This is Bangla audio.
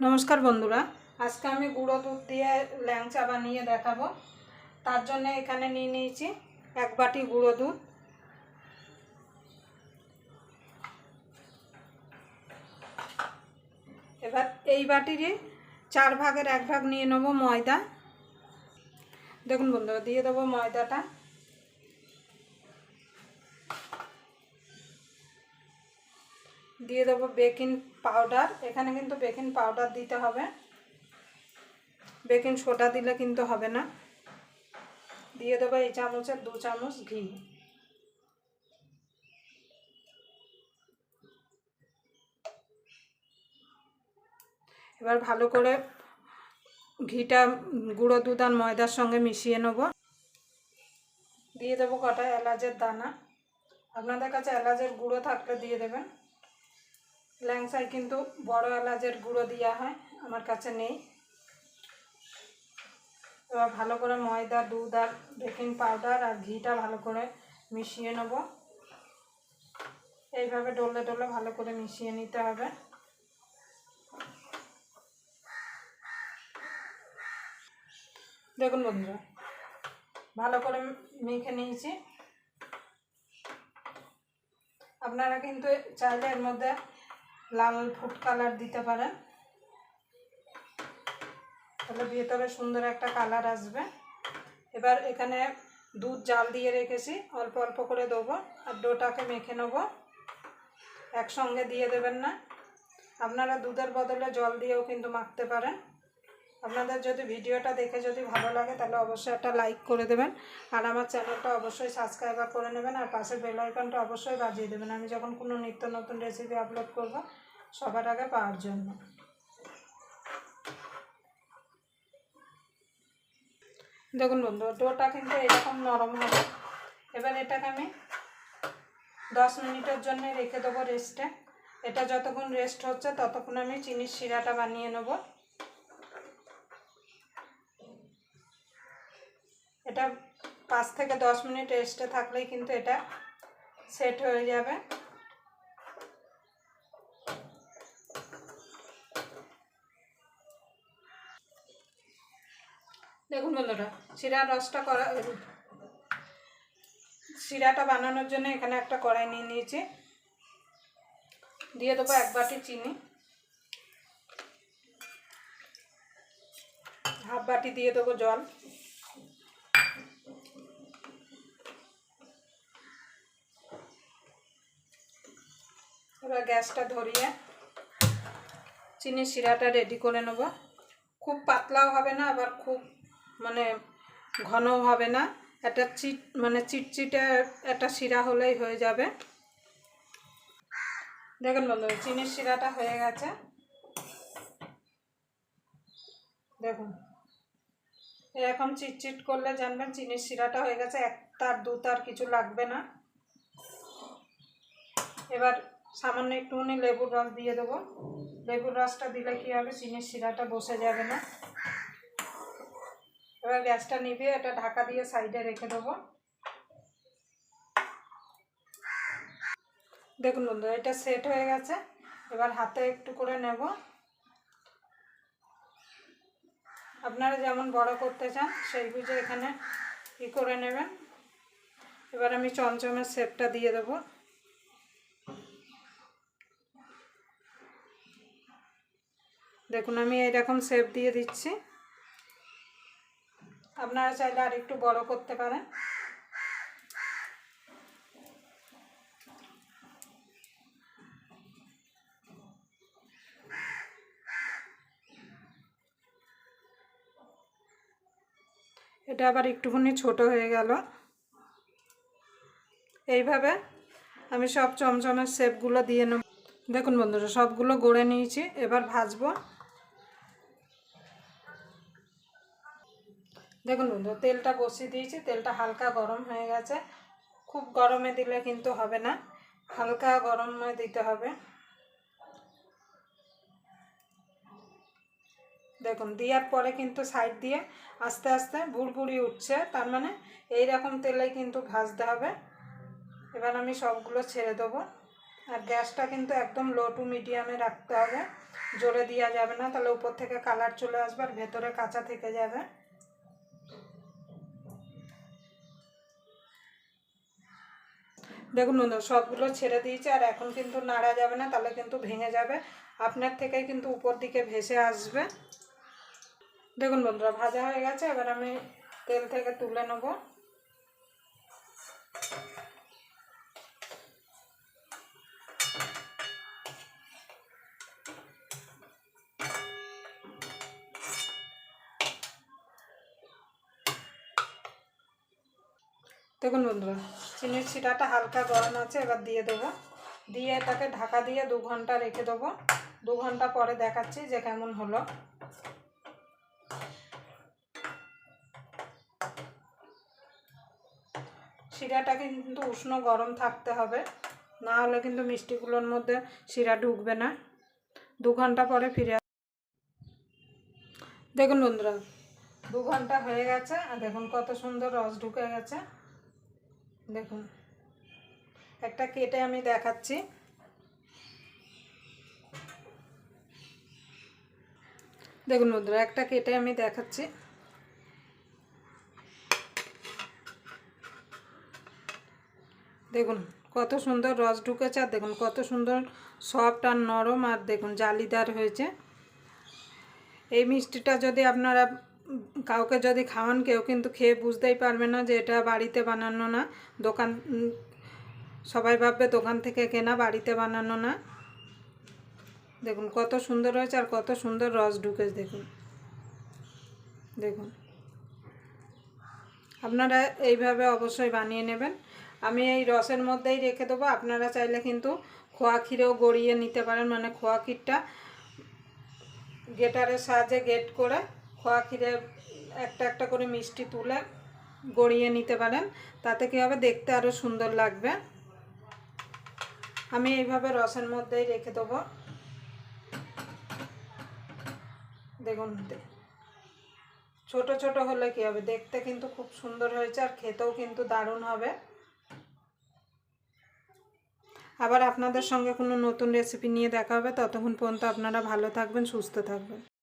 नमस्कार बंधुरा आज के आमी गुड़ो दूध दिए ল্যাংচা বানিয়ে দেখাবো। তার জন্য এখানে নিয়ে নিয়েছি এক বাটি গুঁড়ো দুধ। এবার এই বাটিরই 4 ভাগের 1 ভাগ নিয়ে নেব ময়দা। দেখুন বন্ধুরা দিয়ে দেব ময়দাটা। দিয়ে দেব বেকিং পাউডার। এখানে কিন্তু বেকিং পাউডার দিতে হবে, বেকিং সোডা দিলে কিন্তু হবে না। দিয়ে দেব এই চামচের 2 চামচ ঘি। এবার ভালো করে ঘিটা গুঁড়ো দুধ আর ময়দার সঙ্গে মিশিয়ে নেব। দিয়ে দেব কটা এলাচের দানা। আপনাদের কাছে এলাচের গুঁড়ো থাকলে দিয়ে দেবেন। ল্যাংচায় কিন্তু বড় এলাচের গুঁড়ো দেওয়া হয়, আমার কাছে নেই। এবার ভালো করে ময়দা দুধ আর বেকিং পাউডার আর ঘিটা ভালো করে মিশিয়ে নেব। এইভাবে ডলে ডলে ভালো করে মিশিয়ে নিতে হবে। দেখুন বন্ধুরা ভালো করে মেখে নিয়েছি। আপনারা কিন্তু চাইলে এর মধ্যে লাল ফুড কালার দিতে পারেন, তাহলে ভিতরে সুন্দর একটা কালার আসবে। এবার এখানে দুধ জাল দিয়ে রেখেছি, অল্প অল্প করে দেবো আর ডোটাকে মেখে নেব। একসঙ্গে দিয়ে দেবেন না, আপনারা দুধের বদলে জল দিয়েও কিন্তু মাখতে পারেন। আপনাদের যদি ভিডিওটা দেখে যদি ভালো লাগে তাহলে অবশ্যই একটা লাইক করে দেবেন, আর আমার চ্যানেলটা অবশ্যই সাবস্ক্রাইব করে নেবেন, আর পাশের বেল আইকনটা অবশ্যই বাজিয়ে দেবেন আমি যখন কোনো নিত্য নতুন রেসিপি আপলোড করব সবার আগে পাওয়ার জন্য। দেখুন বন্ধু ডোটা কিন্তু এরকম নরম হবে। এবার এটাকে আমি 10 মিনিটের জন্য রেখে দেবো রেস্টে। এটা যতক্ষণ রেস্ট হচ্ছে ততক্ষণ আমি চিনির শিরাটা বানিয়ে নেব। এটা 5 থেকে 10 মিনিট রেস্টে থাকলেই কিন্তু এটা সেট হয়ে যাবে। দেখুন বন্ধুরা শিরাটা বানানোর জন্য এখানে একটা কড়াই নিয়ে নিয়েছি। দিয়ে দেবো 1 বাটি চিনি, হাফ বাটি দিয়ে দেবো জল। এবার গ্যাসটা ধরিয়ে চিনির শিরাটা রেডি করে নেব। খুব পাতলাও হবে না, আবার খুব ঘনও হবে না। একটা চিটচিটে একটা শিরা হলেই হয়ে যাবে। দেখুন বন্ধু চিনির শিরাটা হয়ে গেছে। দেখুন এরকম চিটচিট করলে জানবেন চিনির শিরাটা হয়ে গেছে। 1 তার 2 তার কিছু লাগবে না। এবার সামান্য একটুখানি লেবুর রস দিয়ে দেবো। লেবুর রসটা দিলে কী হবে, চিনির শিরাটা বসে যাবে না। এবার গ্যাসটা নিভিয়ে এটা ঢাকা দিয়ে সাইডে রেখে দেবো। দেখুন বন্ধু এটা সেট হয়ে গেছে। এবার হাতে একটু করে নেব। আপনারা যেমন বড় করতে চান সেই বুঝে এখানে করে নেবেন। এবার আমি চমচমের শেপটা দিয়ে দেবো। দেখুন আমি এইরকম শেপ দিয়ে দিচ্ছি। আপনারা চাইলে আর একটু বড় করতে পারেন। এটা আবার একটুখানি ছোট হয়ে গেল। এইভাবে আমি সব চমচমের শেপগুলো দিয়ে নেব। দেখুন বন্ধুরা সবগুলো গড়ে নিয়েছি, এবার ভাজবো। দেখুন বন্ধু তেলটা বসিয়ে দিয়েছি, তেলটা হালকা গরম হয়ে গেছে। খুব গরমে দিলে কিন্তু হবে না, হালকা গরমে দিতে হবে। দেখুন দেওয়ার পরে কিন্তু সাইড দিয়ে আস্তে আস্তে বুড়বুড়ি উঠছে, তার মানে এইরকম তেলেই কিন্তু ভাজতে হবে। এবার আমি সবগুলো ছেড়ে দেবো। আর গ্যাসটা কিন্তু একদম লো টু মিডিয়ামে রাখতে হবে, জোরে দেওয়া যাবে না, তাহলে উপর থেকে কালার চলে আসবে আর ভেতরে কাঁচা থেকে যাবে। দেখুন বন্ধুরা সবগুলো ছেড়ে দিয়েছে, আর এখন কিন্তু নাড়া যাবে না, তাহলে কিন্তু ভেঙে যাবে, আপনার থেকেই কিন্তু উপর দিকে ভেসে আসবে। দেখুন বন্ধুরা ভাজা হয়ে গেছে, এবার আমি তেল থেকে তুলে নেব। দেখুন বন্ধুরা চিনির শিরাটা হালকা গরম আছে, এবার দিয়ে দেবো। দিয়ে এটাকে ঢাকা দিয়ে 2 ঘন্টা রেখে দেবো। 2 ঘন্টা পরে দেখাচ্ছি যে কেমন হলো। শিরাটাকে কিন্তু উষ্ণ গরম থাকতে হবে, না হলে কিন্তু মিষ্টিগুলোর মধ্যে শিরা ঢুকবে না। 2 ঘন্টা পরে ফিরে দেখুন বন্ধুরা 2 ঘন্টা হয়ে গেছে, আর দেখুন কত সুন্দর রস ঢুকে গেছে। দেখুন একটা কেটে আমি দেখাচ্ছি। দেখুন বন্ধুরা একটা কেটে আমি দেখাচ্ছি। দেখুন কত সুন্দর রস ঢুকেছে, আর দেখুন কত সুন্দর সফট আর নরম, আর দেখুন জালিদার হয়েছে। এই মিষ্টিটা যদি আপনারা কাউকে যদি খাওয়ান, কেউ কিন্তু খেয়ে বুঝতেই পারবে না যে এটা বাড়িতে বানানো না, দোকান, সবাই ভাববে দোকান থেকে কেনা, বাড়িতে বানানো না। দেখুন কত সুন্দর হয়েছে আর কত সুন্দর রস ঢুকেছে। দেখুন দেখুন আপনারা এইভাবে অবশ্যই বানিয়ে নেবেন। আমি এই রসের মধ্যেই রেখে দেবো, আপনারা চাইলে কিন্তু খোয়া ক্ষীরেও গড়িয়ে নিতে পারেন, মানে খোয়া ক্ষীরটা গেটারের সাহায্যে গেট করে খোয়া ক্ষীরে একটা একটা করে মিষ্টি তুলে গড়িয়ে নিতে পারেন, তাতে কী হবে দেখতে আরও সুন্দর লাগবে। আমি এইভাবে রসের মধ্যেই রেখে দেবো। দেখুন ছোট ছোট হলে কী হবে, দেখতে কিন্তু খুব সুন্দর হয়েছে, আর খেতেও কিন্তু দারুণ হবে। আবার আপনাদের সঙ্গে কোনো নতুন রেসিপি নিয়ে দেখা হবে, ততক্ষণ পর্যন্ত আপনারা ভালো থাকবেন, সুস্থ থাকবেন।